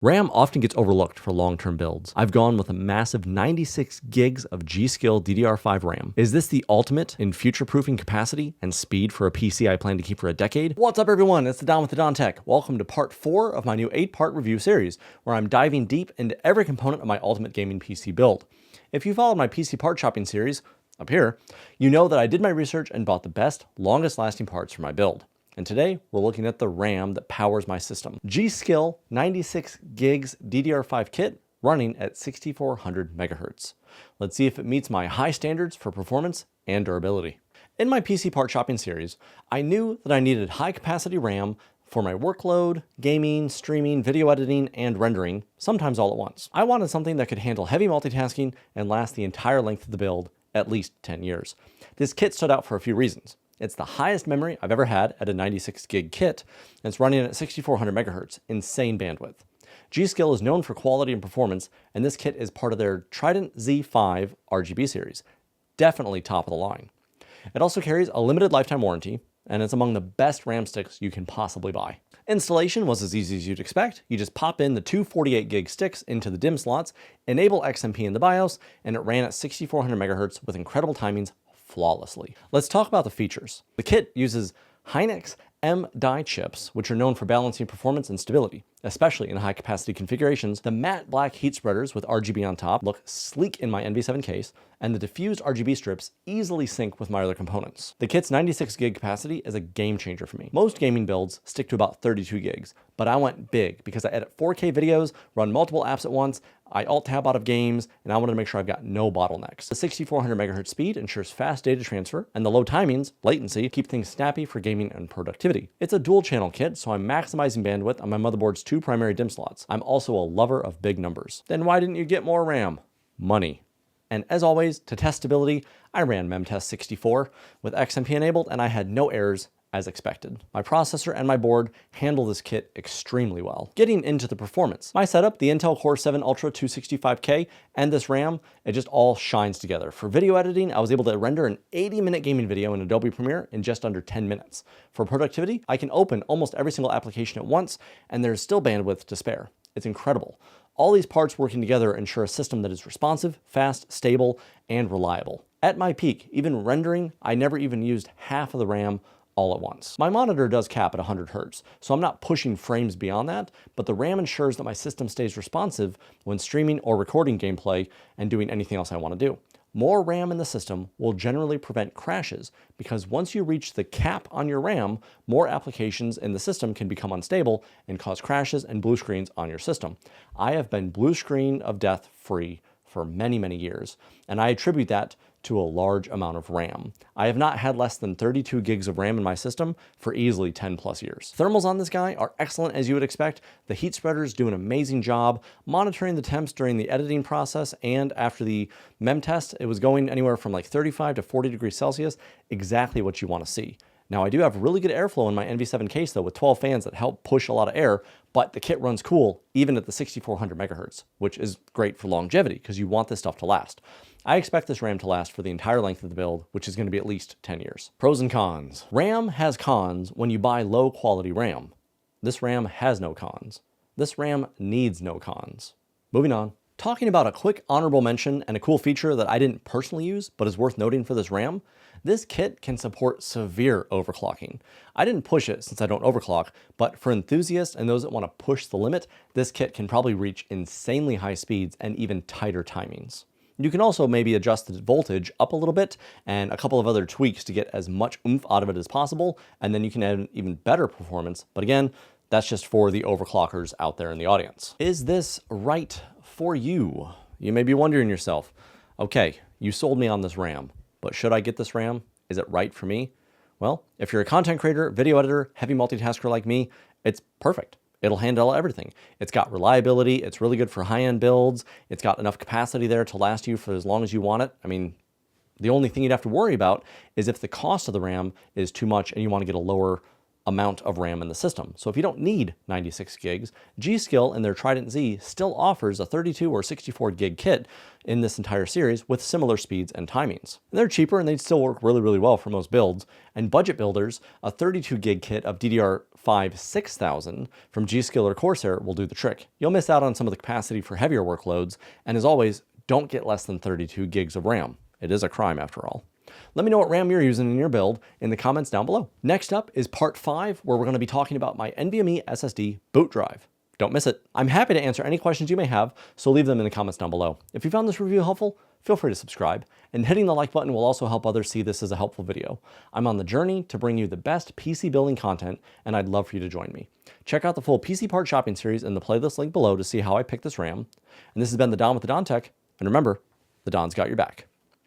RAM often gets overlooked for long-term builds. I've gone with a massive 96 gigs of G.Skill DDR5 RAM. Is this the ultimate in future-proofing capacity and speed for a PC I plan to keep for a decade? What's up everyone, it's the Don with the Don Tech. Welcome to part 4 of my new 8-part review series, where I'm diving deep into every component of my ultimate gaming PC build. If you followed my PC part shopping series, up here, you know that I did my research and bought the best, longest lasting parts for my build. And today, we're looking at the RAM that powers my system. G.Skill 96 gigs DDR5 kit running at 6400 megahertz. Let's see if it meets my high standards for performance and durability. In my PC part shopping series, I knew that I needed high capacity RAM for my workload, gaming, streaming, video editing, and rendering, sometimes all at once. I wanted something that could handle heavy multitasking and last the entire length of the build, at least 10 years. This kit stood out for a few reasons. It's the highest memory I've ever had at a 96 gig kit, and it's running at 6400 megahertz, insane bandwidth. G.Skill is known for quality and performance, and this kit is part of their Trident Z5 RGB series. Definitely top of the line. It also carries a limited lifetime warranty, and it's among the best RAM sticks you can possibly buy. Installation was as easy as you'd expect. You just pop in the two 48 gig sticks into the DIMM slots, enable XMP in the BIOS, and it ran at 6400 megahertz with incredible timings flawlessly. Let's talk about the features. The kit uses Hynix M die chips, which are known for balancing performance and stability, especially in high capacity configurations. The matte black heat spreaders with RGB on top look sleek in my NV7 case, and the diffused RGB strips easily sync with my other components. The kit's 96 gig capacity is a game changer for me. Most gaming builds stick to about 32 gigs, but I went big because I edit 4K videos, run multiple apps at once, I alt-tab out of games, and I wanted to make sure I've got no bottlenecks. The 6400 megahertz speed ensures fast data transfer, and the low timings, latency, keep things snappy for gaming and productivity. It's a dual channel kit, so I'm maximizing bandwidth on my motherboard's two primary DIMM slots. I'm also a lover of big numbers. Then why didn't you get more RAM? Money. And as always, to test stability, I ran memtest 64 with XMP enabled, and I had no errors as expected. My processor and my board handle this kit extremely well. Getting into the performance, my setup, the Intel Core 7 Ultra 265K, and this RAM, it just all shines together. For video editing, I was able to render an 80-minute gaming video in Adobe Premiere in just under 10 minutes. For productivity, I can open almost every single application at once, and there's still bandwidth to spare. It's incredible. All these parts working together ensure a system that is responsive, fast, stable, and reliable. At my peak, even rendering, I never even used half of the RAM all at once. My monitor does cap at 100 Hz, so I'm not pushing frames beyond that, but the RAM ensures that my system stays responsive when streaming or recording gameplay and doing anything else I want to do. More RAM in the system will generally prevent crashes, because once you reach the cap on your RAM, more applications in the system can become unstable and cause crashes and blue screens on your system. I have been blue screen of death free for many, many years, and I attribute that to a large amount of RAM. I have not had less than 32 gigs of RAM in my system for easily 10 plus years. Thermals on this guy are excellent as you would expect. The heat spreaders do an amazing job monitoring the temps during the editing process, and after the mem test, it was going anywhere from like 35 to 40 degrees Celsius, exactly what you want to see. Now I do have really good airflow in my NV7 case though, with 12 fans that help push a lot of air, but the kit runs cool even at the 6400 megahertz, which is great for longevity because you want this stuff to last. I expect this RAM to last for the entire length of the build, which is going to be at least 10 years. Pros and cons. RAM has cons when you buy low quality RAM. This RAM has no cons. This RAM needs no cons. Moving on. Talking about a quick honorable mention and a cool feature that I didn't personally use, but is worth noting for this RAM, this kit can support severe overclocking. I didn't push it since I don't overclock, but for enthusiasts and those that want to push the limit, this kit can probably reach insanely high speeds and even tighter timings. You can also maybe adjust the voltage up a little bit and a couple of other tweaks to get as much oomph out of it as possible, and then you can add even better performance. But again, that's just for the overclockers out there in the audience. Is this right for you? You may be wondering yourself, okay, you sold me on this RAM, but should I get this RAM? Is it right for me? Well, if you're a content creator, video editor, heavy multitasker like me, it's perfect. It'll handle everything. It's got reliability, it's really good for high-end builds, it's got enough capacity there to last you for as long as you want it. I mean, the only thing you'd have to worry about is if the cost of the RAM is too much and you want to get a lower amount of RAM in the system. So if you don't need 96 gigs, G.Skill and their Trident Z still offers a 32 or 64 gig kit in this entire series with similar speeds and timings. And they're cheaper and they still work really, really well for most builds. And budget builders, a 32 gig kit of DDR5 6000 from G.Skill or Corsair will do the trick. You'll miss out on some of the capacity for heavier workloads, and as always, don't get less than 32 gigs of RAM. It is a crime after all. Let me know what RAM you're using in your build in the comments down below. Next up is part 5, where we're going to be talking about my NVMe SSD boot drive. Don't miss it. I'm happy to answer any questions you may have, so leave them in the comments down below. If you found this review helpful, feel free to subscribe, and hitting the like button will also help others see this as a helpful video. I'm on the journey to bring you the best PC building content, and I'd love for you to join me. Check out the full PC part shopping series in the playlist link below to see how I picked this RAM. And this has been the Don with the Don Tech, and remember, the Don's got your back.